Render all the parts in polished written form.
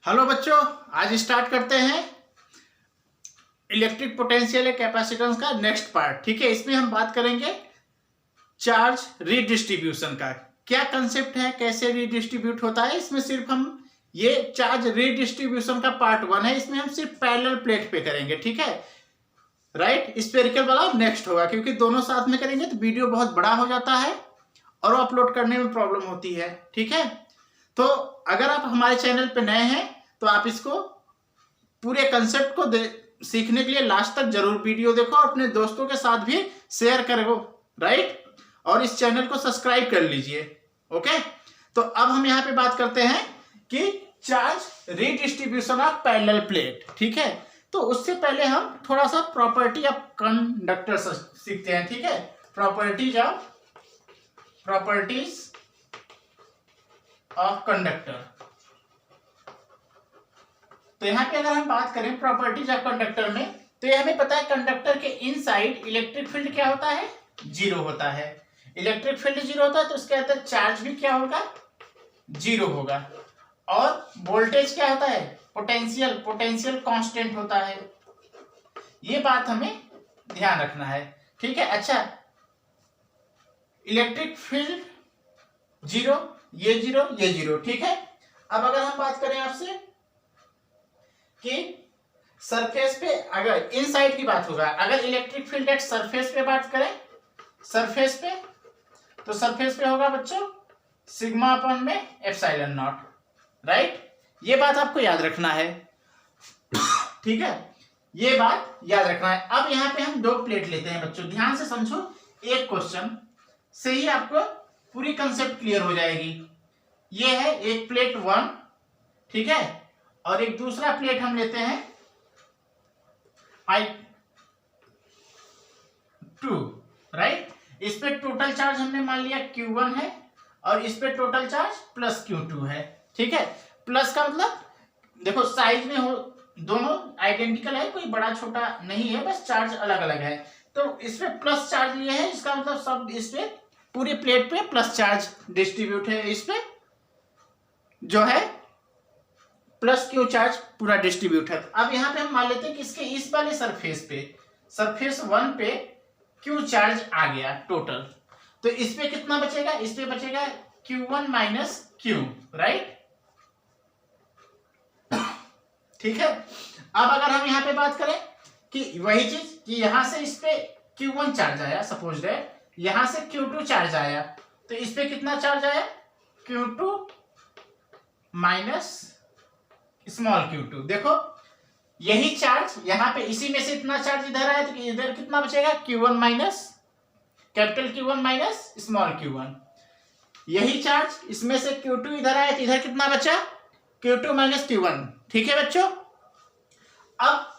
Hello बच्चों, आज start करते हैं इलेक्ट्रिक पोटेंशियल कैपेसिटेंस का नेक्स्ट पार्ट। ठीक है, इसमें हम बात करेंगे चार्ज रीडिस्ट्रीब्यूशन का। क्या कंसेप्ट है, कैसे रीडिस्ट्रीब्यूट होता है। इसमें सिर्फ हम ये चार्ज रीडिस्ट्रीब्यूशन का पार्ट 1 है, इसमें हम सिर्फ पैरेलल प्लेट पे करेंगे। ठीक है, राइट। स्फेरिकल वाला नेक्स्ट होगा, क्योंकि दोनों साथ में करेंगे तो वीडियो बहुत बड़ा हो जाता है और अपलोड करने में प्रॉब्लम होती है। ठीक है, तो अगर आप हमारे चैनल पे नए हैं तो आप इसको पूरे कंसेप्ट को सीखने के लिए लास्ट तक जरूर वीडियो देखो और अपने दोस्तों के साथ भी शेयर करो, राइट। और इस चैनल को सब्सक्राइब कर लीजिए। ओके, तो अब हम यहाँ पे बात करते हैं कि charge redistribution of parallel plate. ठीक है, तो उससे पहले हम थोड़ा सा प्रॉपर्टी ऑफ कंडक्टर सीखते हैं। ठीक है, प्रॉपर्टीज ऑफ कंडक्टर। तो यहाँ पे अगर हम बात करें प्रॉपर्टीज ऑफ कंडक्टर में, तो ये हमें पता है कंडक्टर के इनसाइड इलेक्ट्रिक फील्ड क्या होता है, जीरो होता है। इलेक्ट्रिक फील्ड जीरो होता है तो उसके अंदर चार्ज भी क्या होगा, जीरो होगा। और वोल्टेज क्या होता है, पोटेंशियल कांस्टेंट होता है। ये बात हमें ध्यान रखना है। ठीक है, अच्छा, इलेक्ट्रिक फील्ड जीरो, ये जीरो, ये जीरो। ठीक है, अब अगर हम बात करें आपसे कि सरफेस पे, अगर इनसाइड की बात होगा, अगर इलेक्ट्रिक फील्ड एट सरफेस पे बात करें, सरफेस पे, तो सरफेस पे होगा बच्चों सिग्मा अपॉन में एप्सिलॉन नॉट, राइट। ये बात आपको याद रखना है। ठीक है, ये बात याद रखना है। अब यहाँ पे हम दो प्लेट लेते हैं बच्चों, ध्यान से समझो। एक क्वेश्चन से ही आपको पूरी कंसेप्ट क्लियर हो जाएगी। ये है एक प्लेट 1, ठीक है, और एक दूसरा प्लेट हम लेते हैं I2, राइट। इस पे टोटल चार्ज हमने मान लिया Q1 है और इस पे टोटल चार्ज प्लस Q2 है। ठीक है, प्लस का मतलब देखो साइज में हो, दोनों आइडेंटिकल है, कोई बड़ा छोटा नहीं है, बस चार्ज अलग अलग है। तो इस पे प्लस चार्ज लिए है, इसका मतलब सब इस पे पूरी प्लेट पे प्लस चार्ज डिस्ट्रीब्यूट है। इस पे जो है प्लस क्यू चार्ज पूरा डिस्ट्रीब्यूट है। अब यहाँ पे हम मान लेते हैं कि इसके इस वाले सरफेस पे, सरफेस 1 पे क्यू चार्ज आ गया टोटल, तो इस पे कितना बचेगा, इस पे बचेगा Q1 माइनस Q, राइट। ठीक है, अब अगर हम यहाँ पे बात करें कि वही चीज कि यहां से इस पे Q1 चार्ज आया, सपोज दैट यहां से Q2 चार्ज आया, तो इस पे कितना चार्ज आया, Q2 माइनस स्मॉल Q2। देखो यही चार्ज यहाँ पे, इसी में से इतना चार्ज इधर आया, तो इधर कितना बचेगा, Q1 minus capital Q1 minus small Q1। यही चार्ज इसमें से Q2 इधर आया, तो इधर कितना बचा, Q2 माइनस Q1। ठीक है बच्चों, अब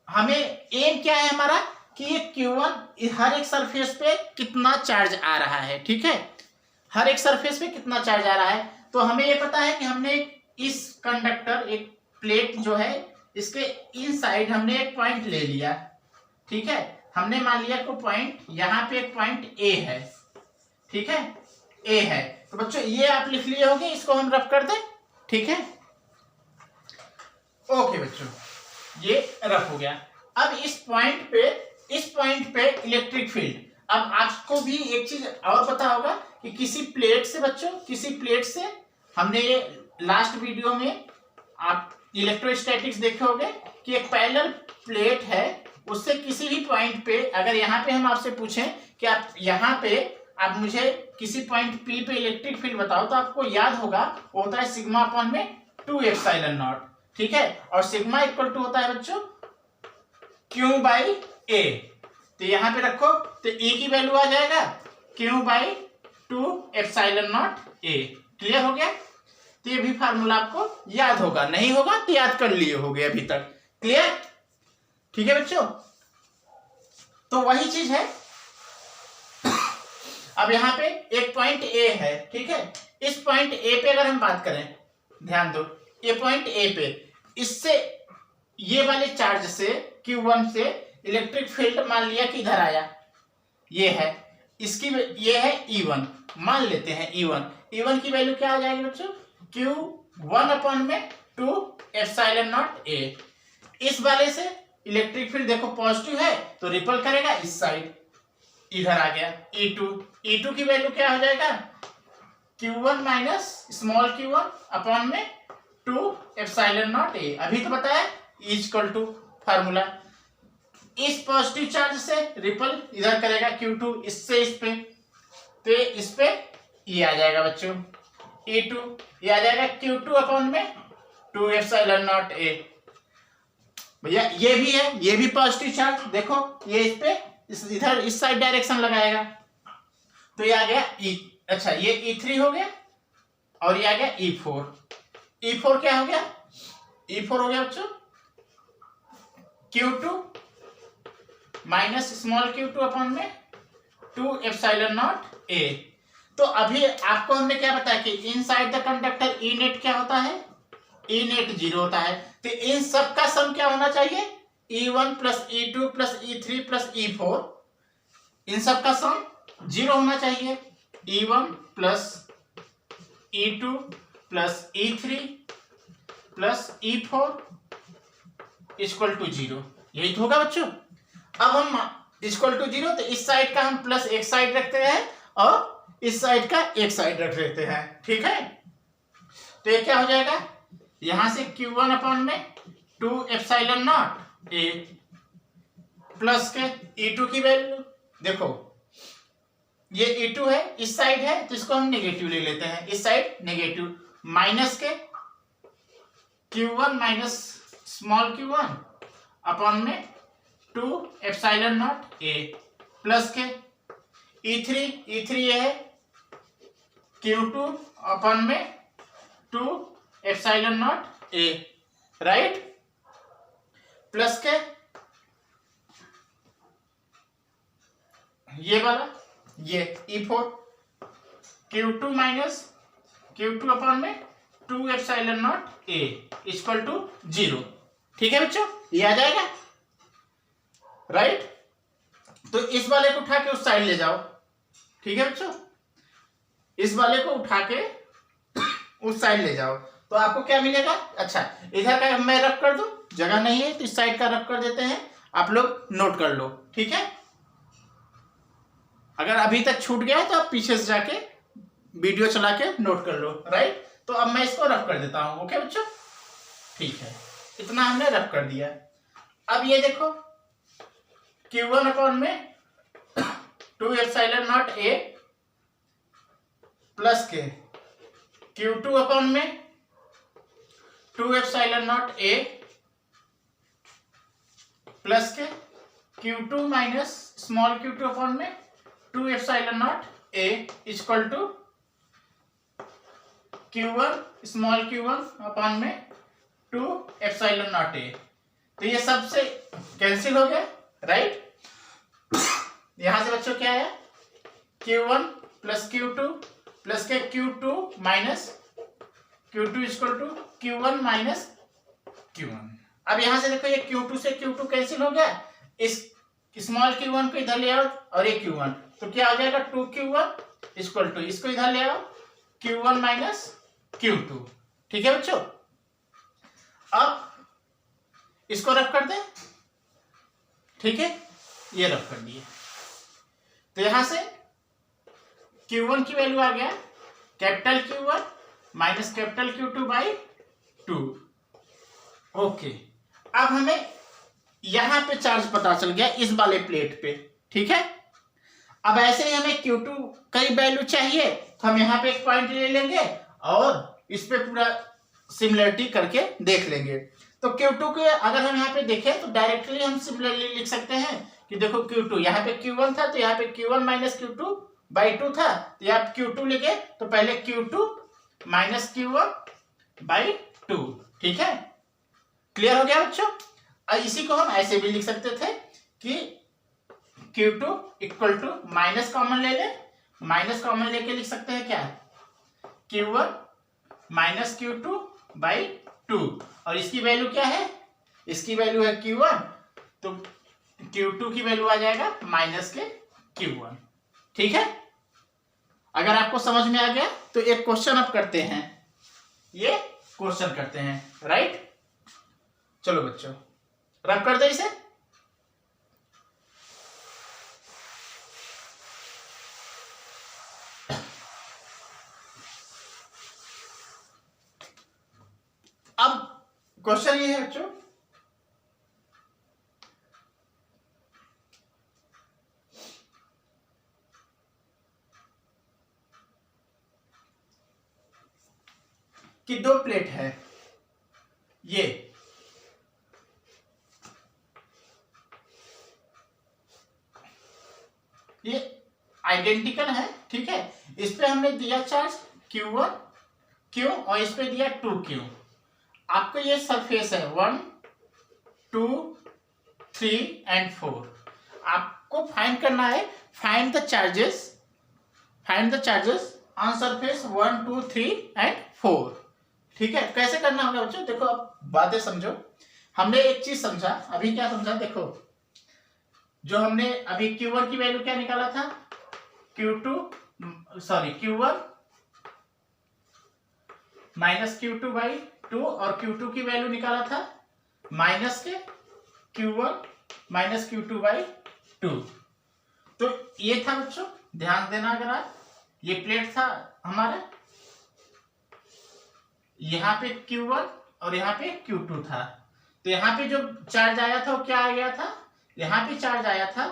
हमें एम क्या है हमारा कि ये Q1 हर एक सरफेस पे कितना चार्ज आ रहा है। ठीक है, हर एक सरफेस पे कितना चार्ज आ रहा है, तो हमें ये पता है कि हमने इस कंडक्टर, एक प्लेट जो है, इसके इनसाइड हमने एक पॉइंट ले लिया। ठीक है, हमने मान लिया को पॉइंट, यहाँ पे एक पॉइंट ए है। ठीक है, ए है, तो बच्चों ये आप लिख लिए होंगे, इसको हम रफ कर दें। ठीक है, ओके बच्चों, ये रफ हो गया। अब इस पॉइंट पे इलेक्ट्रिक फील्ड, अब आपको भी एक चीज और पता होगा कि किसी प्लेट से बच्चों, किसी प्लेट से, हमने ये लास्ट वीडियो में आप इलेक्ट्रोस्टैटिक्स देखे होंगे कि एक पैरेलल प्लेट है, उससे किसी भी पॉइंट पे, अगर यहाँ पे हम आपसे पूछें कि आप यहाँ पे आप मुझे किसी पॉइंट P पे इलेक्ट्रिक फील्ड बताओ, तो आपको याद होगा वो होता है सिग्मा अपॉन में 2 एप्सिलॉन नॉट। ठीक है, और सिग्मा इक्वल टू होता है बच्चों Q बाई A। तो यहाँ पे रखो, तो E की वैल्यू आ जाएगा Q by 2 epsilon nought A। Clear हो गया, तो ये भी फार्मूला आपको याद होगा, नहीं होगा तो याद कर लिए होगे अभी तक। क्लियर, ठीक है बच्चों, तो वही चीज है। अब यहाँ पे एक पॉइंट ए है। ठीक है, इस पॉइंट ए पे अगर हम बात करें, ध्यान दो, ये पॉइंट ए पे, इससे ये वाले चार्ज से Q1 से इलेक्ट्रिक फील्ड मान लिया कि इधर आया, ये है, इसकी ये है E1, मान लेते हैं E1 की वैल्यू क्या आ जाएगी बच्चों, Q1 अपॉन में 2 एप्सिलॉन नॉट ए। इस वाले से इलेक्ट्रिक फील्ड देखो पॉजिटिव है तो रिपल करेगा इस साइड, इधर आ गया E2 की वैल्यू क्या हो जाएगा Q1 minus small q1 upon में 2 एप्सिलॉन नॉट ए। अभी तो बताया इक्वल टू फार्मूला, इस पॉजिटिव चार्ज से रिपल इधर करेगा Q2 इससे इस पे, तो इस पे ये आ जाएगा बच्चों E2, ये आ जाएगा Q2 अपॉन में 2 एप्सिलॉन नॉट ए। भैया ये भी है, ये भी पॉजिटिव चार्ज, देखो ये इस पे इधर इस साइड डायरेक्शन लगाएगा, तो ये आ गया अच्छा ये E3 हो गया और ये आ गया E4 क्या हो गया E4 हो गया बच्चों Q2 minus small q2 upon में 2 एप्सिलॉन नॉट ए। तो अभी आपको हमने क्या बताया कि inside the conductor E net क्या होता है, ई नेट 0 होता है, तो इन सब का सम क्या होना चाहिए E1 plus E2 plus E3 plus E4, इन सब का सम 0 होना चाहिए। E1 plus E2 plus E3 plus E4 equal to 0, यही तो होगा बच्चों। अब हम इक्वल टू 0, तो इस साइड का हम प्लस एक साइड रखते हैं और इस साइड का एक साइड रख लेते हैं, ठीक है। तो ये क्या हो जाएगा यहां से Q1 अपॉन में 2 एप्सिलॉन नॉट ए प्लस के E2 की वैल्यू देखो ये E2 है, इस साइड है तो इसको हम नेगेटिव ले लेते हैं, इस साइड नेगेटिव, माइनस के Q1 minus small q1 upon में 2 एप्सिलॉन नॉट ए प्लस के E3 ये है Q2 अपॉन में 2 एप्सिलॉन नॉट ए, राइट, प्लस के ये वाला ये E4 Q2 minus Q2 upon में 2 epsilon nought A equal to 0, ठीक है बच्चों, ये आ जाएगा, राइट। तो इस वाले को उठा के उस साइड ले जाओ, ठीक है बच्चों, इस वाले को उठा के उस साइड ले जाओ तो आपको क्या मिलेगा। अच्छा इधर का मैं रफ कर दूं, जगह नहीं है तो इस साइड का रफ कर देते हैं, आप लोग नोट कर लो, ठीक है। अगर अभी तक छूट गया है तो आप पीछे से जाके वीडियो चला के नोट कर लो, राइट। तो अब मैं इसको रफ कर देता हूं, ओके बच्चों, ठीक है, इतना हमने रफ कर दिया। अब ये देखो Q1 अपॉन में 2 एप्सिलॉन नॉट ए प्लस के Q2 अपॉन में 2 एप्सिलॉन नॉट ए प्लस के Q2 minus small q2 upon में 2 epsilon nought A equal to Q1 small q1 upon में 2 एप्सिलॉन नॉट ए। तो ये सबसे कैंसिल हो गया, राइट। यहां से बच्चों क्या आया Q1 प्लस Q2 प्लस के Q2 minus Q2 equal to Q1 minus Q1। अब यहां से देखो ये Q2 से Q2 कैंसिल हो गया, इस स्मॉल q1 को इधर ले आओ और ये Q1, तो क्या हो जाएगा 2Q1 इक्वल टू इसको इधर ले आओ Q1 माइनस Q2, ठीक है बच्चों। अब इसको रफ कर दे, ठीक है, ये रफ कर दिए, तो यहां से Q1 की वैल्यू आ गया capital Q1 minus capital Q2 by 2, okay. अब हमें यहां पे चार्ज पता चल गया इस वाले प्लेट पे, ठीक है। अब ऐसे ही हमें Q2 कई वैल्यू चाहिए तो हम यहां पे एक पॉइंट ले लेंगे और इस पे पूरा सिमिलरिटी करके देख लेंगे। तो Q2 के अगर हम यहाँ पे देखें तो डायरेक्टली हम सिमिलरली लिख सकते हैं कि देखो Q2 यहाँ पे Q1 था तो यहाँ पे Q1 माइनस Q2 बाई 2 था, तो यहाँ Q2 लिखे तो पहले Q2 माइनस Q1 बाई 2, ठीक है, क्लियर हो गया बच्चों। इसी को हम ऐसे भी लिख सकते थे कि Q2 equal to minus common ले ले, माइनस कॉमन लेके लिख सकते हैं क्या Q1 माइनस Q2 बाई 2, और इसकी वैल्यू क्या है, इसकी वैल्यू है Q1, तो Q2 की वैल्यू आ जाएगा माइनस के Q1, ठीक है। अगर आपको समझ में आ गया तो एक क्वेश्चन अब करते हैं, ये क्वेश्चन करते हैं, राइट। चलो बच्चों रब कर दो इसे। अब क्वेश्चन ये है बच्चों कि दो प्लेट है, ये आइडेंटिकल है, ठीक है। इस पे हमने दिया चार्ज Q1 Q और इस पे दिया 2Q। आपको ये सरफेस है 1 2 3 एंड 4। आपको फाइंड करना है, find the charges on surface 1 2 3 and 4, ठीक है। कैसे करना होगा बच्चों, देखो अब बातें समझो। हमने एक चीज समझा, अभी क्या समझा, देखो जो हमने अभी Q1 की वैल्यू क्या निकाला था, Q1 माइनस Q2/2 और Q2 की वैल्यू निकाला था माइनस के Q1 माइनस Q2/2। तो ये था बच्चों, ध्यान देना। अगर आप ये प्लेट था हमारा, यहाँ पे Q1 और यहाँ पे Q2 था, तो यहाँ पे जो चार्ज आया था वो क्या आ गया था, यहाँ पे चार्ज आया था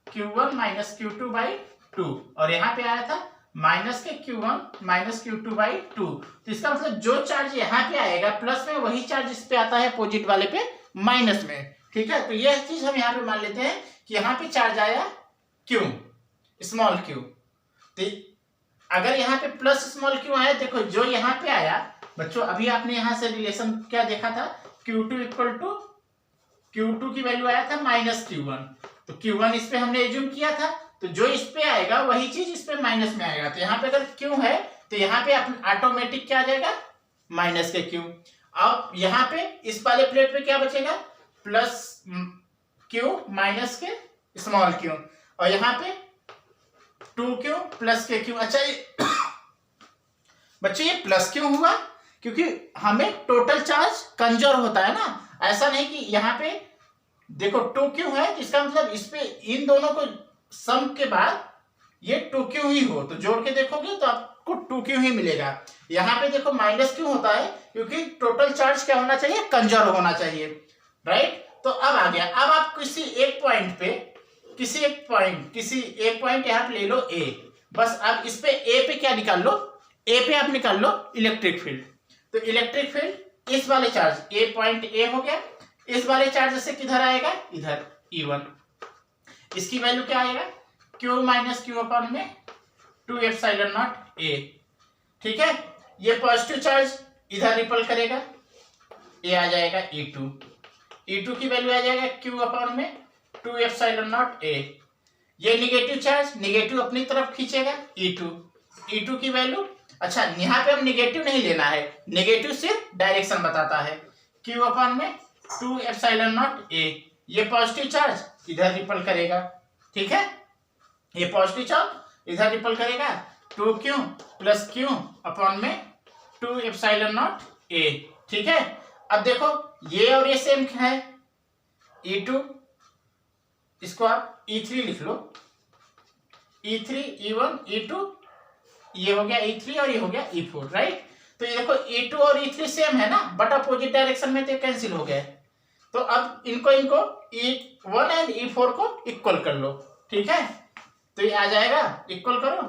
Q1 माइनस Q2/2 और यहाँ पे आया था माइनस के Q1 माइनस Q2/2। तो इसका मतलब जो चार्ज यहाँ पे आएगा प्लस में, वही चार्ज इस पे आता है अपोजिट वाले पे माइनस में, ठीक है। तो यह चीज हम यहाँ पे मान लेते हैं कि यहाँ पे चार्ज आया Q, स्मॉल Q। तो अगर यहाँ पे प्लस स्मॉल Q आया, देखो जो यहाँ पे आया बच्चों, अभी आपने यहाँ से रिलेशन क्या देखा था, Q2 इक्वल टू Q2 की वैल्यू आया था माइनस Q1, तो Q1 इस पे हमने एज्यूम किया था, तो जो इस पे आएगा वही चीज इस पे माइनस में आएगा। तो यहाँ पे अगर Q है तो यहाँ पे ऑटोमेटिक क्या आ जाएगा, माइनस के Q। अब यहाँ पे इस वाले प्लेट पे क्या बचेगा, प्लस Q माइनस के स्मॉल Q, और यहाँ पे 2Q प्लस के Q। अच्छा बच्चों ये प्लस क्यों हुआ, क्योंकि हमें टोटल चार्ज कंजर्व होता है ना, ऐसा नहीं कि यहाँ पे देखो 2Q है, इसका मतलब इस पे इन दोनों को सम के बाद ये 2Q ही हो, तो जोड़ के देखोगे तो आपको 2Q ही मिलेगा। यहाँ पे देखो माइनस क्यों होता है, क्योंकि टोटल चार्ज क्या होना चाहिए, कंजर्व होना चाहिए, राइट। तो अब आ गया, अब आप किसी एक पॉइंट पे किसी एक पॉइंट यहाँ पे ले लो A, बस अब इस पे A पे क्या निकाल लो, A पे आप निकाल लो इलेक्ट्रिक फील्ड। तो इलेक्ट्रिक फील्ड इस वाले चार्ज पॉइंट A हो गया, इस वाले चार्ज से किधर आएगा, इधर E1। इसकी वैल्यू क्या आएगा, Q माइनस Q अपन में 2ε0A, ठीक है। ये पॉजिटिव चार्ज इधर रिपल करेगा, ये आ जाएगा E2 की वैल्यू आ जाएगा Q अपन में 2ε0A। ये निगेटिव चार्ज निगेटिव अपनी तरफ खींचेगा, E2 की वैल्यू, अच्छा यहाँ पे हम निगेटिव नहीं लेना है, निगेटिव सिर्फ डायरेक्शन बताता है, Q अपन में 2ε0A। ये पॉजिटिव चार्ज इधर रिपल करेगा, ठीक है, ये पॉजिटिव चार्ज इधर रिपल करेगा, 2Q प्लस Q अपन में 2ε0A, ठीक है। अब देखो ये और ये सेम है, E2, इसको आप E3 लिख लो, E3 E1 E2, ये हो गया E3 और ये हो गया E4, राइट। तो ये देखो E2 और E3 सेम है ना, बट अपोजिट डायरेक्शन में तो कैंसिल हो गए। तो अब इनको E1 एंड E4 को इक्वल कर लो, ठीक है। तो ये आ जाएगा, इक्वल करो।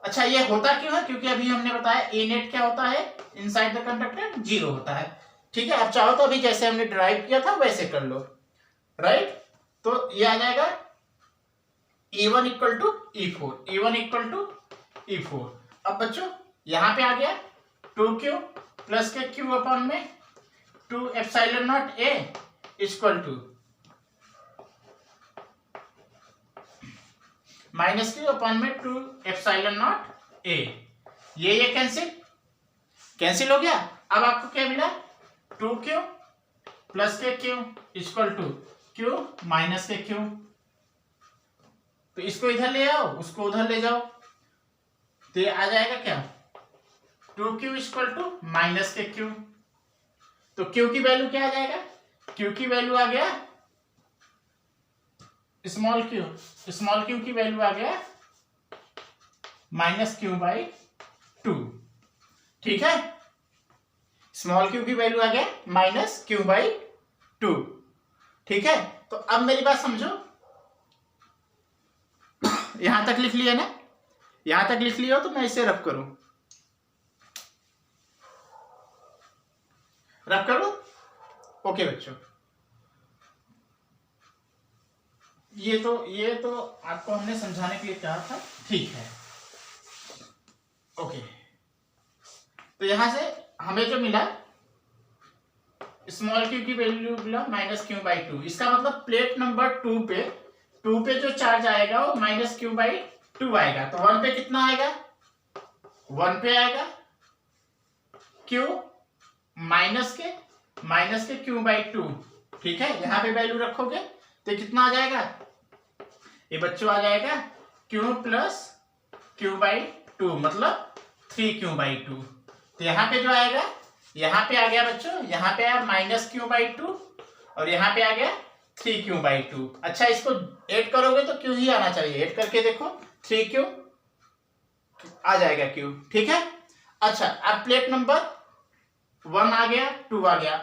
अच्छा ये होता क्यों है, क्योंकि अभी हमने बताया ए नेट क्या होता है, इनसाइड द कंडक्टर 0 होता है, ठीक है। अब चाहो तो अभी जैसे हमने ड्राइव किया था वैसे कर लो, राइट। तो ये आ जाएगा E1 इक्वल टू E4, अब बच्चों यहां पे आ गया 2Q plus K Q upon में 2ε0A equal to minus Q upon में 2ε0A। ये कैंसिल हो गया। अब आपको क्या मिला, 2Q plus K Q equal to Q minus K Q। तो इसको इधर ले आओ, उसको उधर ले जाओ, तो ये आ जाएगा क्या, 2Q equal to minus K Q। तो क्यू की वैल्यू क्या आ जाएगा, क्यू की वैल्यू आ गया स्मॉल क्यू की वैल्यू आ गया -q/2। ठीक है, स्मॉल क्यू की वैल्यू आ गया -q/2। ठीक है, तो अब मेरी बात समझो, यहां तक लिख लिया ना, यहां तक लिख लिया हो तो मैं इसे रफ करूं, रफ करूं। ओके बच्चों, ये तो आपको हमने समझाने के लिए कहा था, ठीक है। ओके, तो यहां से हमें जो मिला स्मॉल क्यू की वैल्यू मिला -q/2। इसका मतलब प्लेट नंबर 2 पे जो चार्ज आएगा वो -q/2 आएगा। तो 1 पे कितना आएगा, 1 पे आएगा q माइनस के q/2। ठीक है, यहां पे वैल्यू रखोगे तो कितना आ जाएगा, ये बच्चों आ जाएगा q + q/2 मतलब 3q/2। तो यहाँ पे जो आएगा, यहाँ पे आ गया बच्चों, यहाँ पे आया -q/2 और यहाँ पे आ गया 3q/2। अच्छा, इसको ऐड करोगे तो q ही आना चाहिए, ऐड करके देखो 3q आ जाएगा q। ठीक है, अच्छा अब प्लेट नंबर 1 आ गया, 2 आ गया,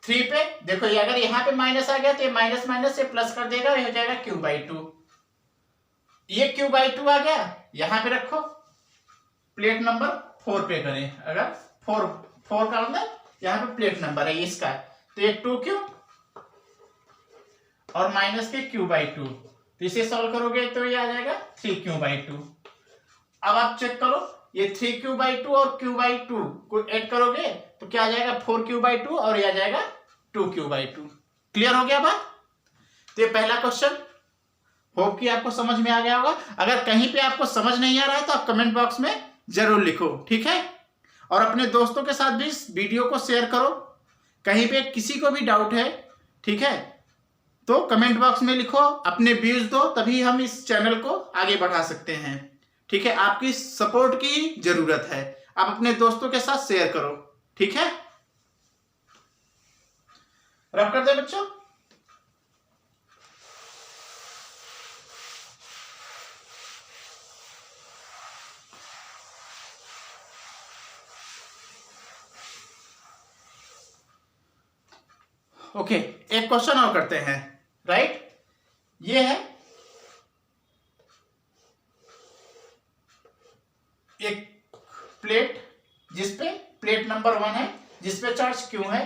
3 पे देखो, ये अगर यहाँ पे माइनस आ गया तो ये माइनस माइनस से प्लस कर देगा, ये हो जाएगा q/2। ये q/2 आ गया, यहाँ पे रखो। प्लेट नंबर 4 पे करें, अगर 4 का मतलब यहाँ पे प्लेट नंबर है इसका, तो ये 2q और माइनस के q/2, तो इसे सॉल्व करोगे तो ये आ जाएगा 3q/2। अब आप चेक करो, ये 3q/2 और q/2 को ऐड करोगे तो क्या आ जाएगा 4q/2 और ये आ जाएगा 2q/2। क्लियर हो गया बात? तो ये पहला क्वेश्चन, होप कि आपको समझ में आ गया होगा। अगर कहीं पे आपको समझ नहीं आ रहा है तो आप कमेंट बॉक्स में जरूर लिखो, ठीक है। और अपने दोस्तों के साथ भी इस वीडियो को शेयर करो, कहीं पे किसी को भी डाउट है, ठीक है, तो कमेंट बॉक्स में लिखो, अपने व्यूज दो, तभी हम इस चैनल को आगे बढ़ा सकते हैं। ठीक है, आपकी सपोर्ट की जरूरत है, आप अपने दोस्तों के साथ शेयर करो, ठीक है। रफ कर दे बच्चों। ओके, एक क्वेश्चन और करते हैं, राइट। ये है एक प्लेट, जिसपे प्लेट नंबर 1 है, जिसपे चार्ज Q है,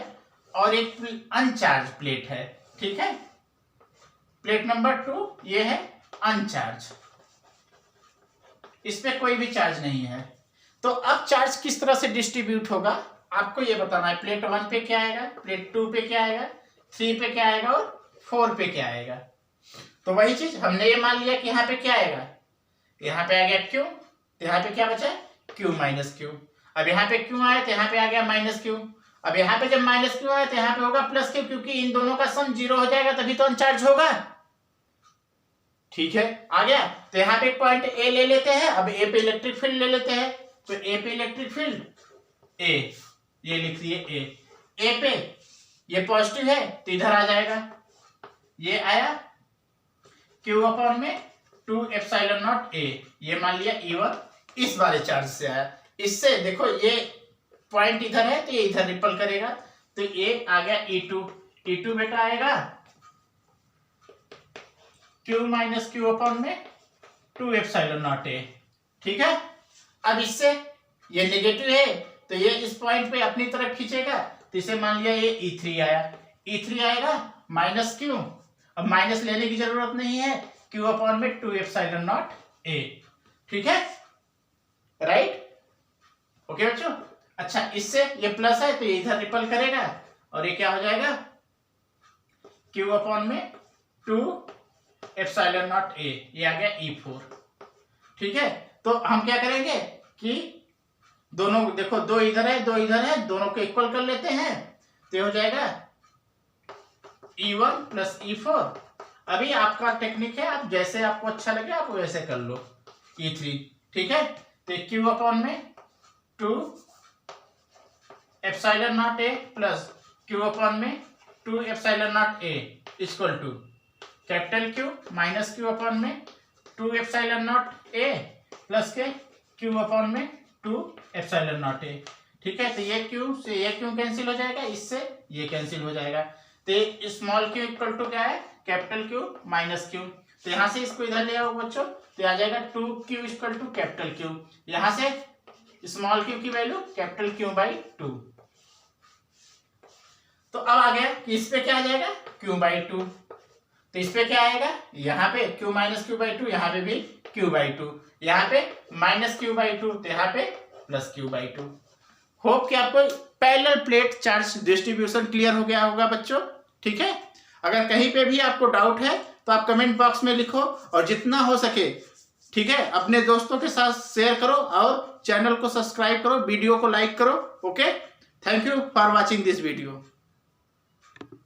और एक अनचार्ज प्लेट है, ठीक है। प्लेट नंबर 2 ये है अनचार्ज, इस पे कोई भी चार्ज नहीं है। तो अब चार्ज किस तरह से डिस्ट्रीब्यूट होगा आपको ये बताना है। प्लेट 1 पे क्या आएगा, प्लेट 2 पे क्या आएगा, 3 पे क्या आएगा और 4 पे क्या आएगा। तो वही चीज हमने ये मान लिया कि यहाँ पे क्या आएगा, यहाँ पे आ गया Q, तो यहाँ पे क्या बचा Q माइनस Q। अब यहाँ पे Q आया तो यहाँ पे आ गया माइनस Q। अब यहाँ पे जब माइनस Q आया तो यहाँ पे होगा प्लस Q, क्योंकि इन दोनों का सम 0 हो जाएगा तभी तो अनचार्ज होगा। ठीक है, आ गया। तो यहाँ पे एक पॉइंट ए ले लेते हैं, अब ए पे इलेक्ट्रिक फील्ड ले लेते हैं। तो ए पे इलेक्ट्रिक फील्ड ए, ये लिख दिए ए पे ये पॉजिटिव है तो इधर आ जाएगा, ये आया Q में 2ε0 A, ये मान लिया E1, इस वाले चार्ज से आया। इससे देखो ये पॉइंट इधर है तो ये इधर रिपल करेगा, तो ये आ गया E2 बेटा आएगा Q माइनस Q में 2ε0 A। ठीक है, अब इससे ये नेगेटिव है तो ये इस पॉइंट पे अपनी तरफ खींचेगा, तो इसे मान लिया ये E3 आया, E3 आएगा माइनस Q, अब माइनस लेने की जरूरत नहीं है, Q में 2ε0 A। ठीक है, राइट, ओके बच्चों। अच्छा, इससे ये प्लस है तो ये इधर रिपल करेगा और ये क्या हो जाएगा Q में 2ε0 A, ये आ गया E4। ठीक है, तो हम क्या करेंगे कि दोनों देखो, दो इधर है दो इधर है, दोनों को इक्वल कर लेते हैं, तो ये हो जाएगा E1 प्लस E4। अभी आपका टेक्निक है, आप जैसे आपको अच्छा लगे आप वैसे कर लो। E3, ठीक है, तो Q में 2ε0 A प्लस Q अपॉन में 2 epsilon nought A equal to capital Q minus Q upon में 2 epsilon nought A plus K Q upon में 2 एप्सिलॉन नॉट A। ठीक है, तो ये Q से ये Q कैंसिल हो जाएगा, इससे ये कैंसिल हो जाएगा, तो स्मॉल q इक्वल टू क्या है, कैपिटल Q माइनस Q। तो यहाँ से इसको इधर ले आओ बच्चों, तो आ जाएगा 2Q equal to capital Q। यहाँ से स्मॉल q की वैल्यू कैपिटल Q बाई 2। तो अब आ गया कि इस पे क्या आ जाएगा, Q बाई 2। तो इस पे क्या आएगा, यहाँ पे Q माइनस Q बाई 2, यहाँ पे भी Q बाई 2, यहाँ पे माइनस Q बाई 2, तो यहाँ पे प्लस Q बाई 2। होप कि आपको parallel plate charge distribution clear हो गया होगा बच्चों। ठीक है, अगर कहीं पे भी आपको डाउट है तो आप कमेंट बॉक्स में लिखो, और जितना हो सके ठीक है अपने दोस्तों के साथ शेयर करो, और चैनल को सब्सक्राइब करो, वीडियो को लाइक करो। Okay, thank you for watching this video.